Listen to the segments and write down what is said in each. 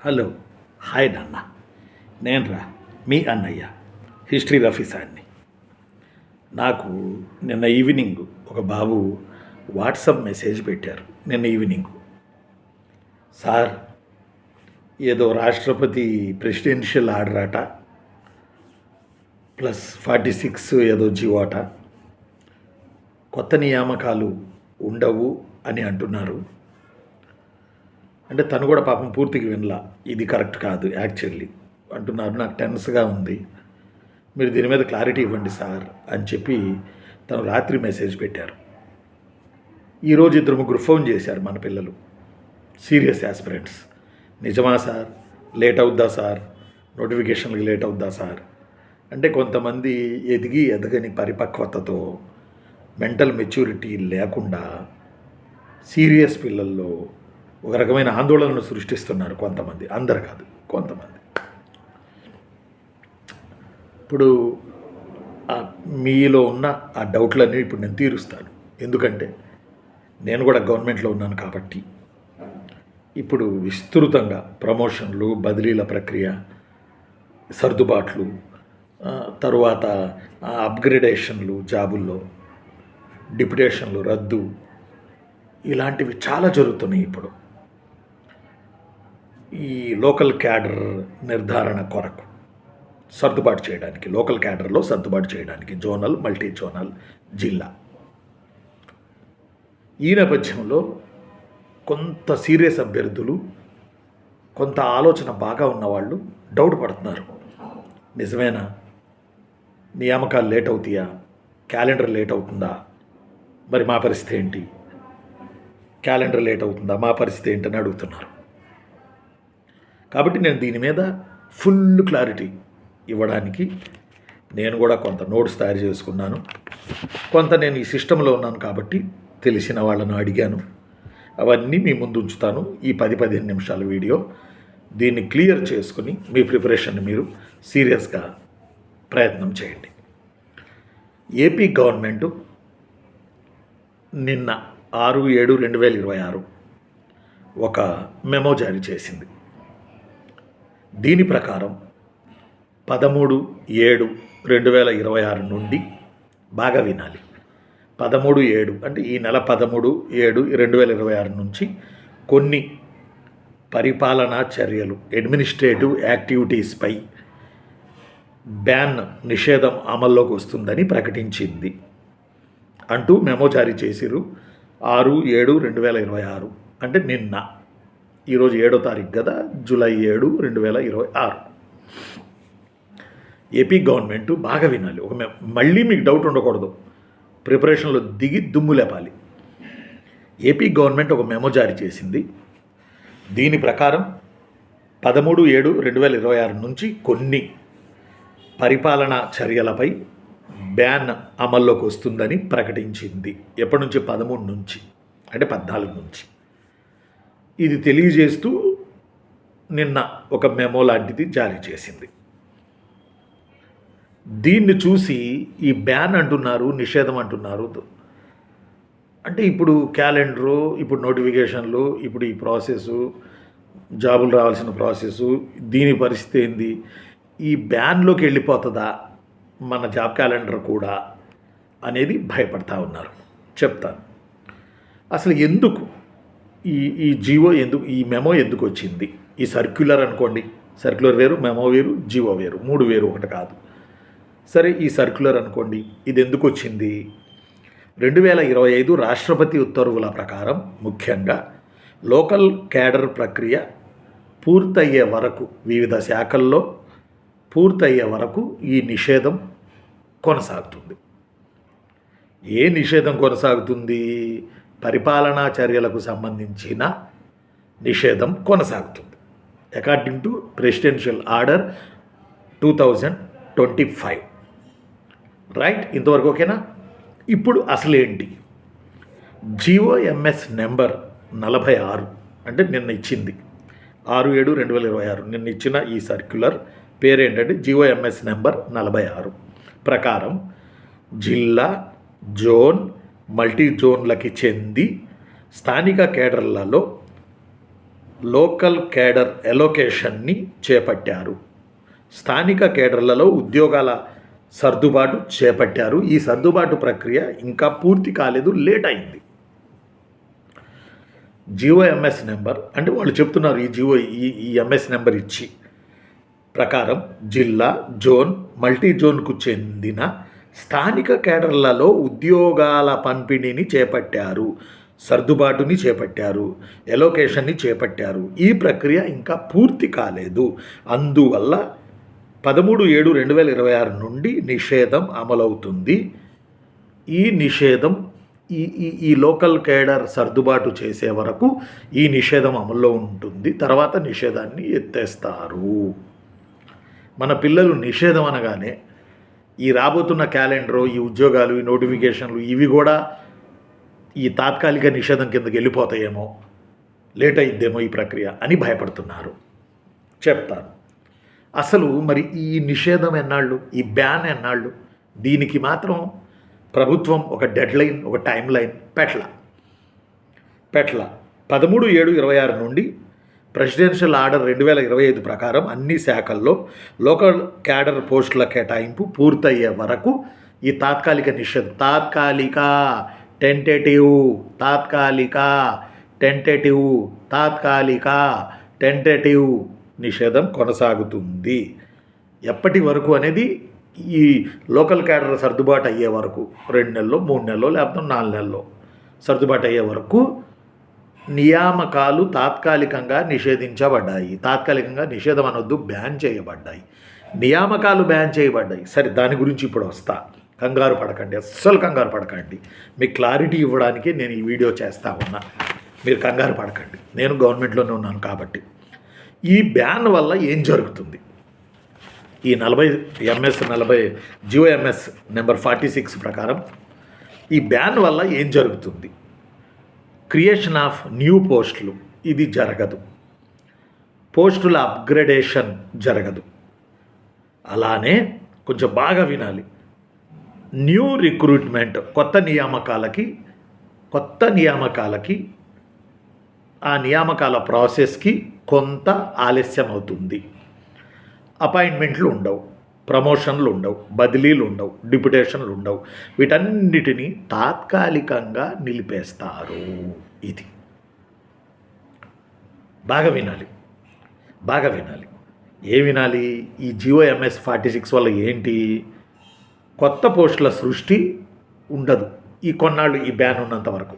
Hello. Hi నాన్న. నేనురా మీ అన్నయ్య, హిస్టరీ రఫీసాన్ని. నాకు నిన్న ఈవినింగ్ ఒక బాబు వాట్సాప్ మెసేజ్ పెట్టారు. నిన్న ఈవినింగ్, సార్ ఏదో రాష్ట్రపతి ప్రెసిడెన్షియల్ ఆర్డర్ అట, +46 ఏదో జీవోట, కొత్త నియామకాలు ఉండవు అని అంటున్నారు. అంటే తను కూడా పాపం పూర్తిగా వినలా, ఇది కరెక్ట్ కాదు యాక్చువల్లీ అంటున్నారు. నాకు టెన్స్గా ఉంది, మీరు దీని మీద క్లారిటీ ఇవ్వండి సార్ అని చెప్పి తను రాత్రి మెసేజ్ పెట్టారు. ఈరోజు 2-3 ఫోన్ చేశారు మన పిల్లలు, సీరియస్ యాస్పిరెంట్స్. నిజమా సార్, లేట్ అవుద్దా సార్, నోటిఫికేషన్కి లేట్ అవుద్దా సార్ అంటే కొంతమంది ఎదగని పరిపక్వతతో, మెంటల్ మెచ్యూరిటీ లేకుండా సీరియస్ పిల్లల్లో ఒక రకమైన ఆందోళనను సృష్టిస్తున్నారు కొంతమంది, అందరు కాదు కొంతమంది. ఇప్పుడు మీలో ఉన్న ఆ డౌట్లన్నీ ఇప్పుడు నేను తీరుస్తాను. ఎందుకంటే నేను కూడా గవర్నమెంట్లో ఉన్నాను కాబట్టి ఇప్పుడు విస్తృతంగా ప్రమోషన్లు, బదిలీల ప్రక్రియ, సర్దుబాట్లు, తరువాత అప్గ్రేడేషన్లు, జాబుల్లో డిప్యుటేషన్లు రద్దు, ఇలాంటివి చాలా జరుగుతున్నాయి. ఇప్పుడు ఈ లోకల్ క్యాడర్ నిర్ధారణ కొరకు సర్దుబాటు చేయడానికి, లోకల్ క్యాడర్లో సర్దుబాటు చేయడానికి జోనల్, మల్టీ జోనల్, జిల్లా. ఈ నేపథ్యంలో కొంత సీరియస్ అభ్యర్థులు, కొంత ఆలోచన బాగా ఉన్నవాళ్ళు డౌట్ పడుతున్నారు. నిజమేనా, నియామకాలు లేట్ అవుతాయా, క్యాలెండర్ లేట్ అవుతుందా, మరి మా పరిస్థితి ఏంటి, క్యాలెండర్ లేట్ అవుతుందా, మా పరిస్థితి ఏంటని అడుగుతున్నారు. కాబట్టి నేను దీని మీద ఫుల్ క్లారిటీ ఇవ్వడానికి నేను కూడా కొంత నోట్స్ తయారు చేసుకున్నాను. కొంత నేను ఈ సిస్టంలో ఉన్నాను కాబట్టి తెలిసిన వాళ్ళను అడిగాను. అవన్నీ మీ ముందు ఉంచుతాను. ఈ 10-15 నిమిషాల వీడియో దీన్ని క్లియర్ చేసుకుని మీ ప్రిపరేషన్ని మీరు సీరియస్గా ప్రయత్నం చేయండి. ఏపీ గవర్నమెంటు నిన్న 6/7/2026 ఒక మెమో జారీ చేసింది. దీని ప్రకారం 13/7/2026 నుండి, బాగా వినాలి, 13/7 అంటే ఈ నెల 13/7/2026 నుంచి కొన్ని పరిపాలనా చర్యలు, అడ్మినిస్ట్రేటివ్ యాక్టివిటీస్పై బ్యాన్, నిషేధం అమల్లోకి వస్తుందని ప్రకటించింది అంటూ మెమో జారీ చేసిరు. 6/7/2026 అంటే నిన్న. ఈరోజు 7వ తారీఖు కదా, జూలై 7, 2026. ఏపీ గవర్నమెంటు, బాగా వినాలి, మళ్ళీ మీకు డౌట్ ఉండకూడదు, ప్రిపరేషన్లో దిగి దుమ్ము లేపాలి. ఏపీ గవర్నమెంట్ ఒక మెమో జారీ చేసింది. దీని ప్రకారం 13/7/2026 నుంచి కొన్ని పరిపాలనా చర్యలపై బ్యాన్ అమల్లోకి వస్తుందని ప్రకటించింది. ఎప్పటి నుంచి? 13 నుంచి, అంటే 14 నుంచి. ఇది తెలియజేస్తూ నిన్న ఒక మెమో లాంటిది జారీ చేసింది. దీన్ని చూసి ఈ బ్యాన్ అంటున్నారు, నిషేధం అంటున్నారు అంటే ఇప్పుడు క్యాలెండరు, ఇప్పుడు నోటిఫికేషన్లు, ఇప్పుడు ఈ ప్రాసెసు, జాబులు రావాల్సిన ప్రాసెసు, దీని పరిస్థితి ఏంది, ఈ బ్యాన్లోకి వెళ్ళిపోతుందా మన జాబ్ క్యాలెండర్ కూడా అనేది భయపడతా ఉన్నారు. చెప్తాను అసలు ఎందుకు ఈ జీవో ఎందుకు, ఈ మెమో ఎందుకు వచ్చింది. ఈ సర్క్యులర్ అనుకోండి, సర్క్యులర్ వేరు, మెమో వేరు, జీవో వేరు, 3 వేరు, ఒకటి కాదు. సరే, ఈ సర్క్యులర్ అనుకోండి, ఇది ఎందుకు వచ్చింది? 2025 రాష్ట్రపతి ఉత్తర్వుల ప్రకారం ముఖ్యంగా లోకల్ క్యాడర్ ప్రక్రియ పూర్తయ్యే వరకు, వివిధ శాఖల్లో పూర్తయ్యే వరకు ఈ నిషేధం కొనసాగుతుంది. ఏ నిషేధం కొనసాగుతుంది? పరిపాలనా చర్యలకు సంబంధించిన నిషేధం కొనసాగుతుంది. According to presidential order 2025. Right, ఇంతవరకు ఓకేనా? ఇప్పుడు అసలేంటి? GOMS నెంబర్ 46 అంటే నిన్న ఇచ్చింది, 6/7/2026 నిన్న ఇచ్చిన ఈ సర్క్యులర్ పేరేంటంటే GOMS నెంబర్ 46 ప్రకారం జిల్లా, జోన్, మల్టీ జోన్లకి చెంది స్థానిక కేడర్లలో లోకల్ కేడర్ ఎలొకేషన్ని చేపట్టారు. స్థానిక కేడర్లలో ఉద్యోగాల సర్దుబాటు చేపట్టారు. ఈ సర్దుబాటు ప్రక్రియ ఇంకా పూర్తి కాలేదు, లేట్ అయింది. జిఓఎంఎస్ నెంబర్ అంటే వాళ్ళు చెప్తున్నారు ఈ ఎంఎస్ నెంబర్ ఇచ్చి ప్రకారం జిల్లా, జోన్, మల్టీ జోన్కు చెందిన స్థానిక కేడర్లలో ఉద్యోగాల పంపిణీని చేపట్టారు, సర్దుబాటుని చేపట్టారు, ఎలొకేషన్ని చేపట్టారు. ఈ ప్రక్రియ ఇంకా పూర్తి కాలేదు. అందువల్ల 13/7/2026 నుండి నిషేధం అమలవుతుంది. ఈ నిషేధం ఈ లోకల్ కేడర్ సర్దుబాటు చేసే వరకు ఈ నిషేధం అమల్లో ఉంటుంది. తర్వాత నిషేధాన్ని ఎత్తేస్తారు. మన పిల్లలు నిషేధం అనగానే ఈ రాబోతున్న క్యాలెండరు, ఈ ఉద్యోగాలు, ఈ నోటిఫికేషన్లు ఇవి కూడా ఈ తాత్కాలిక నిషేధం కిందకి వెళ్ళిపోతాయేమో, లేట్ అయిద్దేమో ఈ ప్రక్రియ అని భయపడుతున్నారు. చెప్తాను అసలు మరి ఈ నిషేధం ఎన్నాళ్ళు, ఈ బ్యాన్ ఎన్నాళ్ళు? దీనికి మాత్రం ప్రభుత్వం ఒక డెడ్ లైన్, ఒక టైం లైన్ పెట్ల 13/7/26 నుండి ప్రెసిడెన్షియల్ ఆర్డర్ 2025 ప్రకారం అన్ని శాఖల్లో లోకల్ క్యాడర్ పోస్టుల కేటాయింపు పూర్తయ్యే వరకు ఈ తాత్కాలిక నిషేధం, టెంటేటివ్ నిషేధం కొనసాగుతుంది. ఎప్పటి వరకు అనేది ఈ లోకల్ క్యాడర్ సర్దుబాటు అయ్యే వరకు 2 నెలలు, 3 నెలలు, లేకపోతే 4 నెలలు సర్దుబాటు అయ్యే వరకు నియామకాలు తాత్కాలికంగా నిషేధించబడ్డాయి. తాత్కాలికంగా నిషేధం అనొద్దు, బ్యాన్ చేయబడ్డాయి. నియామకాలు బ్యాన్ చేయబడ్డాయి. సరే, దాని గురించి ఇప్పుడు వస్తా. కంగారు పడకండి, అస్సలు కంగారు పడకండి. మీకు క్లారిటీ ఇవ్వడానికి నేను ఈ వీడియో చేస్తూ ఉన్నా. మీరు కంగారు పడకండి, నేను గవర్నమెంట్లోనే ఉన్నాను కాబట్టి. ఈ బ్యాన్ వల్ల ఏం జరుగుతుంది? ఈ 40 జిఓఎంఎస్ నెంబర్ 46 ప్రకారం ఈ బ్యాన్ వల్ల ఏం జరుగుతుంది? క్రియేషన్ ఆఫ్ న్యూ పోస్టులు ఇది జరగదు. పోస్టుల అప్గ్రేడేషన్ జరగదు. అలానే కొంచెం బాగా వినాలి, న్యూ రిక్రూట్మెంట్, కొత్త నియామకాలకి ఆ నియామకాల ప్రాసెస్కి కొంత ఆలస్యం అవుతుంది. అపాయింట్మెంట్లు ఉండవు, ప్రమోషన్లు ఉండవు, బదిలీలు ఉండవు, డిప్యుటేషన్లు ఉండవు. వీటన్నిటినీ తాత్కాలికంగా నిలిపేస్తారు. ఇది బాగా వినాలి. ఏ వినాలి? ఈ జిఓఎంఎస్ 46 వల్ల ఏంటి? కొత్త పోస్టుల సృష్టి ఉండదు ఈ కొన్నాళ్ళు, ఈ బ్యాన్ ఉన్నంత వరకు.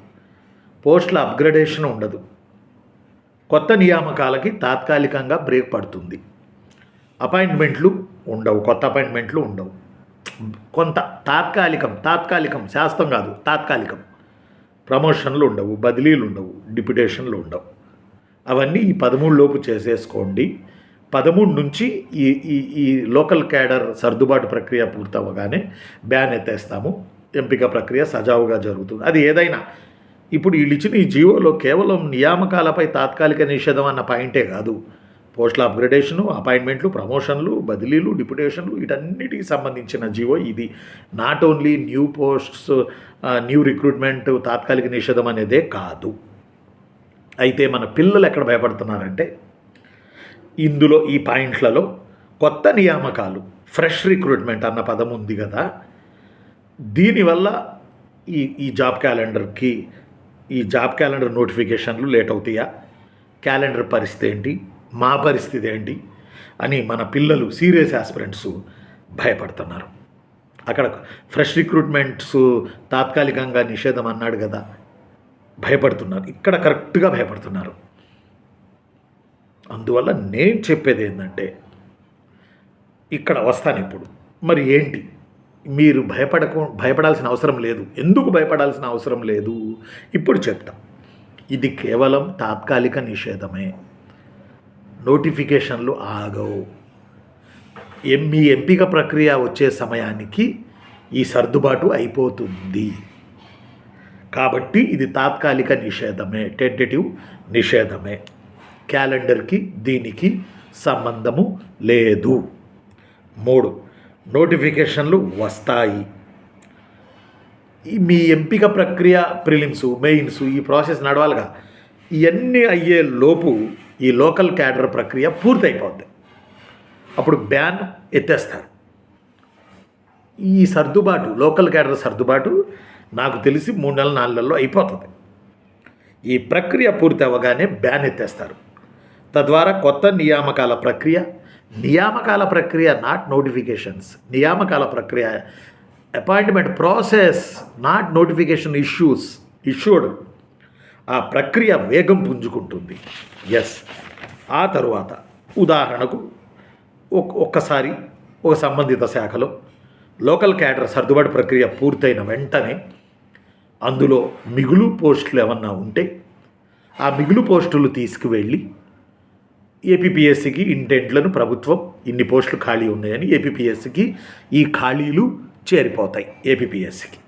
పోస్టుల అప్గ్రేడేషన్ ఉండదు. కొత్త నియామకాలకి తాత్కాలికంగా బ్రేక్ పడుతుంది. అపాయింట్మెంట్లు ఉండవు, కొత్త అపాయింట్మెంట్లు ఉండవు. కొంత తాత్కాలికం శాస్త్రం కాదు, తాత్కాలికం. ప్రమోషన్లు ఉండవు, బదిలీలు ఉండవు, డిప్యుటేషన్లు ఉండవు. అవన్నీ ఈ 13 లోపు చేసేసుకోండి. 13 నుంచి ఈ లోకల్ క్యాడర్ సర్దుబాటు ప్రక్రియ పూర్తవగానే బ్యాన్ ఎత్తేస్తాము. ఎంపిక ప్రక్రియ సజావుగా జరుగుతుంది. అది ఏదైనా ఇప్పుడు వీళ్ళు ఇచ్చిన ఈ జీవోలో కేవలం నియామకాలపై తాత్కాలిక నిషేధం అన్న పాయింటే కాదు. పోస్టుల అప్గ్రేడేషను, అపాయింట్మెంట్లు, ప్రమోషన్లు, బదిలీలు, డిప్యుటేషన్లు వీటన్నిటికి సంబంధించిన జీవో ఇది. Not only new posts, new recruitment, తాత్కాలిక నిషేధం అనేదే కాదు. అయితే మన పిల్లలు ఎక్కడ భయపడుతున్నారంటే ఇందులో ఈ పాయింట్లలో కొత్త నియామకాలు, ఫ్రెష్ రిక్రూట్మెంట్ అన్న పదం ఉంది కదా, దీనివల్ల ఈ జాబ్ క్యాలెండర్ నోటిఫికేషన్లు లేట్ అవుతాయా? క్యాలెండర్ పరిస్థితి ఏంటి, మా పరిస్థితి ఏంటి అని మన పిల్లలు, సీరియస్ ఆస్పిరెంట్స్ భయపడుతున్నారు. అక్కడ ఫ్రెష్ రిక్రూట్మెంట్స్ తాత్కాలికంగా నిషేధం అన్నాడు కదా, భయపడుతున్నారు. ఇక్కడ కరెక్ట్గా భయపడుతున్నారు. అందువల్ల నేను చెప్పేది ఏంటంటే, ఇక్కడ వస్తాను ఇప్పుడు. మరి ఏంటి? మీరు భయపడాల్సిన అవసరం లేదు. ఎందుకు భయపడాల్సిన అవసరం లేదు ఇప్పుడు చెప్తాం. ఇది కేవలం తాత్కాలిక నిషేధమే. నోటిఫికేషన్లు ఆగవు. మీ ఎంపిక ప్రక్రియ వచ్చే సమయానికి ఈ సర్దుబాటు అయిపోతుంది. కాబట్టి ఇది తాత్కాలిక నిషేధమే, టెంటేటివ్ నిషేధమే. క్యాలెండర్కి దీనికి సంబంధము లేదు. 3, నోటిఫికేషన్లు వస్తాయి. మీ ఎంపిక ప్రక్రియ, ప్రిలిమ్స్, మెయిన్స్, ఈ ప్రాసెస్ నడవాలిగా. ఇవన్నీ అయ్యే లోపు ఈ లోకల్ క్యాడర్ ప్రక్రియ పూర్తయిపోద్ది. అప్పుడు బ్యాన్ ఎత్తేస్తారు. ఈ సర్దుబాటు, లోకల్ క్యాడర్ సర్దుబాటు నాకు తెలిసి 3 నెలల 4 నెలల్లో అయిపోతుంది. ఈ ప్రక్రియ పూర్తి అవ్వగానే బ్యాన్ ఎత్తేస్తారు. తద్వారా కొత్త నియామకాల ప్రక్రియ నాట్ నోటిఫికేషన్స్, నియామకాల ప్రక్రియ appointment process not notification issued, ఆ ప్రక్రియ వేగం పుంజుకుంటుంది. ఎస్. ఆ తరువాత ఉదాహరణకు ఒక్కసారి ఒక సంబంధిత శాఖలో లోకల్ క్యాడర్ సర్దుబాటు ప్రక్రియ పూర్తయిన వెంటనే అందులో మిగులు పోస్టులు ఏమన్నా ఉంటే ఆ మిగులు పోస్టులు తీసుకువెళ్ళి ఏపీపీఎస్సికి ఇంటెంట్లను ప్రభుత్వం ఇన్ని పోస్టులు ఖాళీ ఉన్నాయని ఏపీపీఎస్సికి ఈ ఖాళీలు చేరిపోతాయి ఏపీపీఎస్సికి.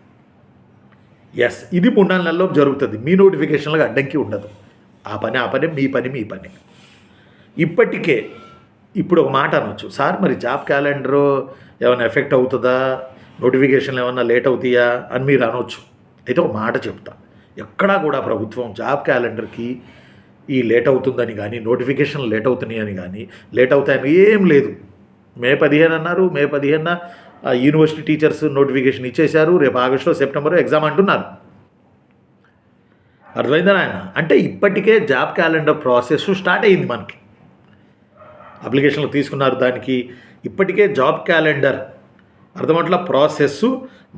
ఎస్. ఇది 3-4 నెలల్లో జరుగుతుంది. మీ నోటిఫికేషన్లకు అడ్డంకి ఉండదు. ఆ పని మీ పని. ఇప్పటికే ఇప్పుడు ఒక మాట అనొచ్చు, సార్ మరి జాబ్ క్యాలెండరు ఏమైనా ఎఫెక్ట్ అవుతుందా, నోటిఫికేషన్లు ఏమైనా లేట్ అవుతాయా అని మీరు అనొచ్చు. అయితే ఒక మాట చెప్తా, ఎక్కడా కూడా ప్రభుత్వం జాబ్ క్యాలెండర్కి ఈ లేట్ అవుతుందని కానీ, నోటిఫికేషన్లు లేట్ అవుతున్నాయి అని కానీ, లేట్ అవుతాయని ఏం లేదు. మే 15 అన్నారు. మే 15న యూనివర్సిటీ టీచర్స్ నోటిఫికేషన్ ఇచ్చేశారు. రేపు ఆగస్టులో సెప్టెంబర్లో ఎగ్జామ్ అంటున్నారు. అర్థమైందా నాయన? అంటే ఇప్పటికే జాబ్ క్యాలెండర్ ప్రాసెస్ స్టార్ట్ అయింది. మనకి అప్లికేషన్లు తీసుకున్నారు. దానికి ఇప్పటికే జాబ్ క్యాలెండర్ అర్థమట్ల ప్రాసెస్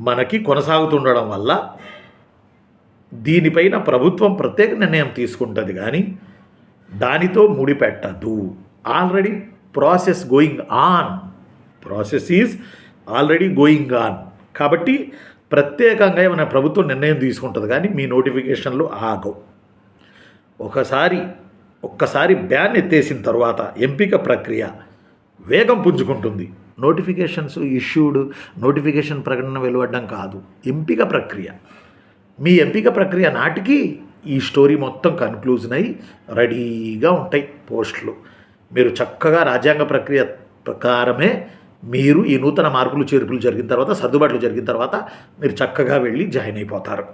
మనకి కొనసాగుతుండడం వల్ల దీనిపైన ప్రభుత్వం ప్రత్యేక నిర్ణయం తీసుకుంటుంది, కానీ దానితో ముడిపెట్టదు. Already process is already going on. కాబట్టి ప్రత్యేకంగా ఏమైనా ప్రభుత్వం నిర్ణయం తీసుకుంటుంది, కానీ మీ నోటిఫికేషన్లు ఆగవు. ఒక్కసారి బ్యాన్ ఎత్తేసిన తర్వాత ఎంపిక ప్రక్రియ వేగం పుంజుకుంటుంది. నోటిఫికేషన్ ప్రకటన వెలువడడం కాదు, ఎంపిక ప్రక్రియ. మీ ఎంపిక ప్రక్రియ నాటికి ఈ స్టోరీ మొత్తం కన్క్లూజన్ అయ్యి రెడీగా ఉంటాయి పోస్టులు. మీరు చక్కగా రాజ్యాంగ ప్రక్రియ ప్రకారమే మీరు ఈ నూతన మార్పులు చేర్పులు జరిగిన తర్వాత, సర్దుబాట్లు జరిగిన తర్వాత మీరు చక్కగా వెళ్ళి జాయిన్ అయిపోతారు.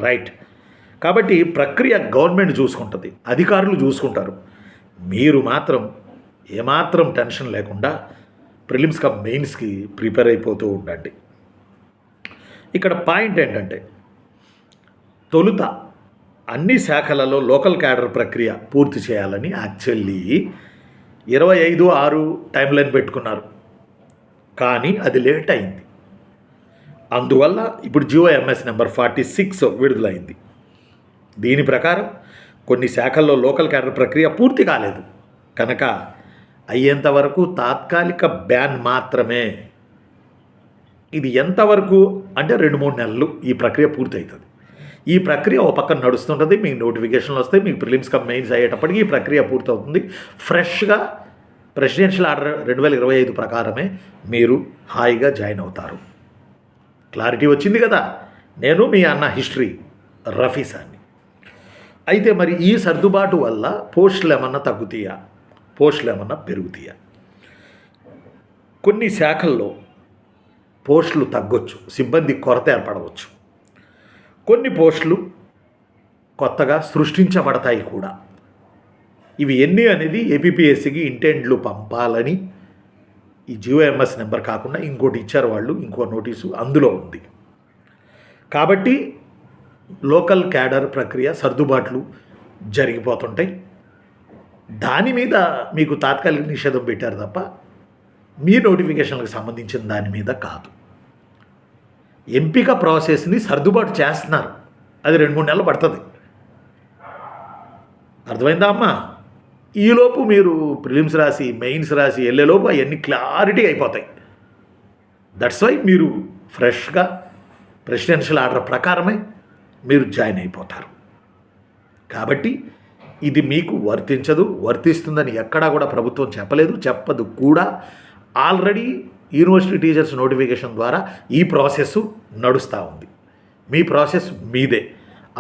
రైట్. కాబట్టి ప్రక్రియ గవర్నమెంట్ చూసుకుంటుంది, అధికారులు చూసుకుంటారు. మీరు మాత్రం ఏమాత్రం టెన్షన్ లేకుండా ప్రిలిమ్స్ కమ్ మెయిన్స్కి ప్రిపేర్ అయిపోతూ ఉండండి. ఇక్కడ పాయింట్ ఏంటంటే, తొలుత అన్ని శాఖలలో లోకల్ క్యాడర్ ప్రక్రియ పూర్తి చేయాలని యాక్చువల్లీ 25/6 టైం లైన్ పెట్టుకున్నారు, కానీ అది లేట్ అయింది. అందువల్ల ఇప్పుడు GOMS నెంబర్ 46 విడుదలైంది. దీని ప్రకారం కొన్ని శాఖల్లో లోకల్ క్యాడర్ ప్రక్రియ పూర్తి కాలేదు కనుక అయ్యేంతవరకు తాత్కాలిక బ్యాన్ మాత్రమే. ఇది ఎంతవరకు అంటే 2-3 నెలలు ఈ ప్రక్రియ పూర్తవుతుంది. ఈ ప్రక్రియ ఒక పక్కన నడుస్తుంటుంది. మీకు నోటిఫికేషన్లు వస్తాయి, మీకు ప్రిలిమ్స్ కమ్ మెయిన్స్ అయ్యేటప్పటికి ఈ ప్రక్రియ పూర్తవుతుంది. ఫ్రెష్గా ప్రెసిడెన్షియల్ ఆర్డర్ 2025 ప్రకారమే మీరు హాయిగా జాయిన్ అవుతారు. క్లారిటీ వచ్చింది కదా? నేను మీ అన్న హిస్టరీ రఫీసాన్ని. అయితే మరి ఈ సర్దుబాటు వల్ల పోస్టులు ఏమన్నా తగ్గుతాయా, పోస్టులు ఏమన్నా పెరుగుతాయా? కొన్ని శాఖల్లో పోస్టులు తగ్గొచ్చు, సిబ్బంది కొరత ఏర్పడవచ్చు. కొన్ని పోస్టులు కొత్తగా సృష్టించబడతాయి కూడా. ఇవి ఎన్ని అనేది ఏపీపీఎస్సికి ఇంటెంట్లు పంపాలని ఈ GOMS నెంబర్ కాకుండా ఇంకోటి ఇచ్చారు వాళ్ళు, ఇంకో నోటీసు అందులో ఉంది. కాబట్టి లోకల్ క్యాడర్ ప్రక్రియ సర్దుబాట్లు జరిగిపోతుంటాయి. దాని మీద మీకు తాత్కాలిక నిషేధం పెట్టారు తప్ప మీ నోటిఫికేషన్లకు సంబంధించిన దాని మీద కాదు. ఎంపిక ప్రాసెస్ని సర్దుబాటు చేస్తున్నారు, అది 2-3 నెలలు పడుతుంది. అర్థమైందా అమ్మా? ఈలోపు మీరు ప్రిలిమ్స్ రాసి మెయిన్స్ రాసి వెళ్ళేలోపు అవన్నీ క్లారిటీ అయిపోతాయి. దట్స్ వై మీరు ఫ్రెష్గా ప్రెసిడెన్షియల్ ఆర్డర్ ప్రకారమే మీరు జాయిన్ అయిపోతారు. కాబట్టి ఇది మీకు వర్తిస్తుందని ఎక్కడా కూడా ప్రభుత్వం చెప్పలేదు, చెప్పదు కూడా. ఆల్రెడీ యూనివర్సిటీ టీచర్స్ నోటిఫికేషన్ ద్వారా ఈ ప్రాసెస్ నడుస్తూ ఉంది. మీ ప్రాసెస్ మీదే.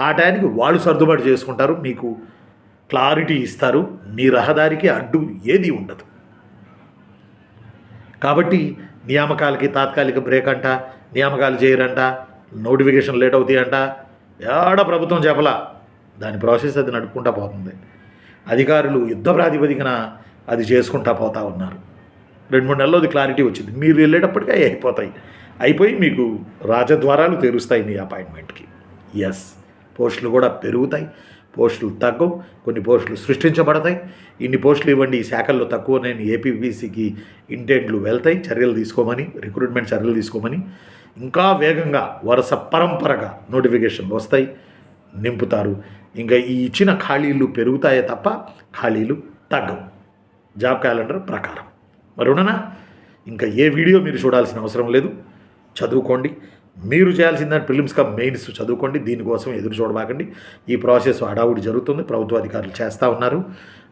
ఆ టైంకి వాళ్ళు సర్దుబాటు చేసుకుంటారు, మీకు క్లారిటీ ఇస్తారు. మీ రహదారికి అడ్డు ఏది ఉండదు. కాబట్టి నియామకాలకి తాత్కాలిక బ్రేక్ అంట, నియామకాలు చేయరంట, నోటిఫికేషన్ లేట్ అవుతాయంట, ఏడ ప్రభుత్వం చెప్పలా. దాని ప్రాసెస్ అది నడుపుకుంటా పోతుంది. అధికారులు యుద్ధ ప్రాతిపదికన అది చేసుకుంటా పోతా ఉన్నారు. 2-3 నెలల్లో అది క్లారిటీ వచ్చింది. మీరు వెళ్ళేటప్పటికీ అవి అయిపోయి మీకు రాజద్వారాలు తెరుస్తాయి మీ అపాయింట్మెంట్కి. ఎస్, పోస్టులు కూడా పెరుగుతాయి, పోస్టులు తగ్గవు, కొన్ని పోస్టులు సృష్టించబడతాయి. ఇన్ని పోస్టులు ఇవ్వండి, ఈ శాఖల్లో తక్కువ, నేను ఏపీపీసీకి ఇంటెంట్లు వెళ్తాయి, చర్యలు తీసుకోమని, రిక్రూట్మెంట్ చర్యలు తీసుకోమని. ఇంకా వేగంగా వరుస పరంపరగా నోటిఫికేషన్లు వస్తాయి, నింపుతారు. ఇంకా ఈ ఇచ్చిన ఖాళీలు పెరుగుతాయే తప్ప ఖాళీలు తగ్గవు జాబ్ క్యాలెండర్ ప్రకారం. మరి ఉండనా, ఇంకా ఏ వీడియో మీరు చూడాల్సిన అవసరం లేదు. చదువుకోండి. మీరు చేయాల్సిందని ప్రిలిమ్స్ కమ్ మెయిన్స్ చదువుకోండి. దీనికోసం ఎదురు చూడబాకండి. ఈ ప్రాసెస్ హడావుడి జరుగుతుంది, ప్రభుత్వ అధికారులు చేస్తూ ఉన్నారు,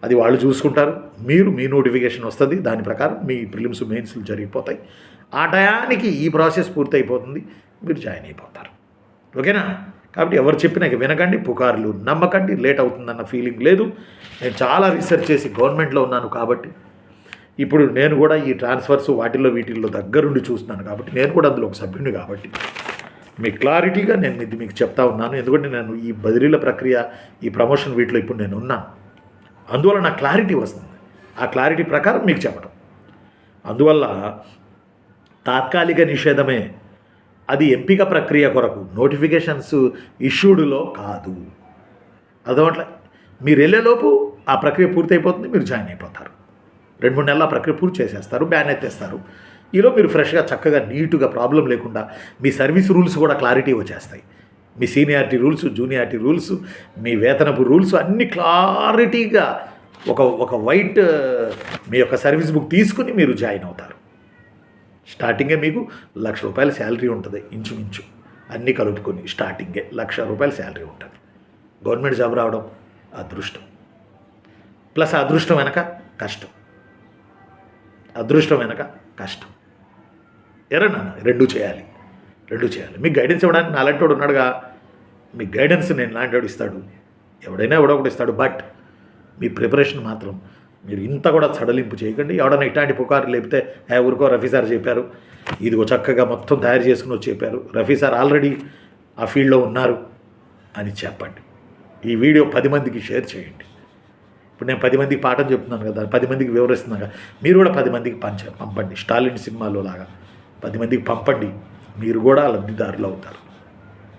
అది వాళ్ళు చూసుకుంటారు. మీ నోటిఫికేషన్ వస్తుంది, దాని ప్రకారం మీ ప్రిలిమ్స్ మెయిన్స్లు జరిగిపోతాయి. ఆ టయానికి ఈ ప్రాసెస్ పూర్తయిపోతుంది, మీరు జాయిన్ అయిపోతారు. ఓకేనా? కాబట్టి ఎవరు చెప్పినా వినకండి, పుకార్లు నమ్మకండి. లేట్ అవుతుందన్న ఫీలింగ్ లేదు. నేను చాలా రీసెర్చ్ చేసి గవర్నమెంట్లో ఉన్నాను కాబట్టి, ఇప్పుడు నేను కూడా ఈ ట్రాన్స్ఫర్స్ వీటిల్లో దగ్గరుండి చూస్తున్నాను కాబట్టి, నేను కూడా అందులో ఒక సభ్యుడిని కాబట్టి మీ క్లారిటీగా నేను ఇది మీకు చెప్తా ఉన్నాను. ఎందుకంటే నేను ఈ బదిలీల ప్రక్రియ, ఈ ప్రమోషన్ వీటిలో ఇప్పుడు నేను ఉన్నాను. అందువల్ల నాకు క్లారిటీ వస్తుంది. ఆ క్లారిటీ ప్రకారం మీకు చెప్పడం. అందువల్ల తాత్కాలిక నిషేధమే, అది ఎంపిక ప్రక్రియ కొరకు, నోటిఫికేషన్స్ ఇష్యూడ్లో కాదు. అదొకట్ల మీరు వెళ్ళేలోపు ఆ ప్రక్రియ పూర్తయిపోతుంది, మీరు జాయిన్ అయిపోతారు. 2-3 నెలల ప్రక్రియ పూర్తి చేసేస్తారు, బ్యాన్ ఎత్తేస్తారు. ఈలో మీరు ఫ్రెష్గా చక్కగా నీట్గా ప్రాబ్లం లేకుండా మీ సర్వీస్ రూల్స్ కూడా క్లారిటీ వచ్చేస్తాయి. మీ సీనియారిటీ రూల్స్, జూనియారిటీ రూల్స్, మీ వేతనపు రూల్స్ అన్నీ క్లారిటీగా ఒక వైట్ మీ యొక్క సర్వీస్ బుక్ తీసుకుని మీరు జాయిన్ అవుతారు. స్టార్టింగే మీకు ₹1,00,000 శాలరీ ఉంటుంది, ఇంచుమించు అన్నీ కలుపుకొని స్టార్టింగే ₹1,00,000 శాలరీ ఉంటుంది. గవర్నమెంట్ జాబ్ రావడం అదృష్టం, ప్లస్ అదృష్టం వెనక కష్టం, అదృష్టం వెనక కష్టం. ఎరన్నా రెండు చేయాలి. మీకు గైడెన్స్ ఇవ్వడానికి నాలాంటి వాడు ఉన్నాడుగా, మీకు గైడెన్స్ నేను లాంటి వాడు ఇస్తాడు, ఎవడైనా ఎవడో ఇస్తాడు. బట్ మీ ప్రిపరేషన్ మాత్రం మీరు ఇంత కూడా సడలింపు చేయకండి. ఎవడన్నా ఇట్లాంటి పుకారు లేపితే ఊరుకో రఫీ సార్ చెప్పారు, ఇదిగో చక్కగా మొత్తం తయారు చేసుకుని వచ్చి చెప్పారు, రఫీ సార్ ఆల్రెడీ ఆ ఫీల్డ్లో ఉన్నారు అని చెప్పండి. ఈ వీడియో 10 మందికి షేర్ చేయండి. ఇప్పుడు నేను 10 మందికి పాఠం చెప్తున్నాను కదా, 10 మందికి వివరిస్తున్నాను కదా, మీరు కూడా 10 మందికి పంపండి. స్టాలిన్ సినిమాలో లాగా 10 మందికి పంపండి, మీరు కూడా లబ్ధిదారులు అవుతారు.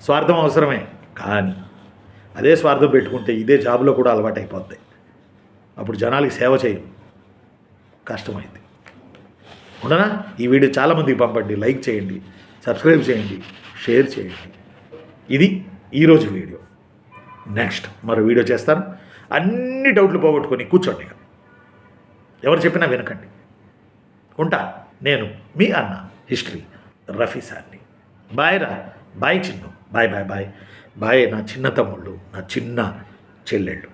స్వార్థం అవసరమే, కానీ అదే స్వార్థం పెట్టుకుంటే ఇదే జాబ్లో కూడా అలవాటు అయిపోద్ది. అప్పుడు జనాలకి సేవ చేయం, కష్టమైంది. ఉండనా? ఈ వీడియో చాలామందికి పంపండి, లైక్ చేయండి, సబ్స్క్రైబ్ చేయండి, షేర్ చేయండి. ఇది ఈరోజు వీడియో. నెక్స్ట్ మరో వీడియో చేస్తాను. అన్ని డౌట్లు పోగొట్టుకొని కూర్చోండి. ఎవరు చెప్పినా వినకండి. ఉంటా. నేను మీ అన్న హిస్టరీ రఫీ సార్ని. బాయ్ రా, bye Chinnu, bye bye bye bye. నా చిన్న తమ్ముళ్ళు, నా చిన్న చెల్లెళ్ళు.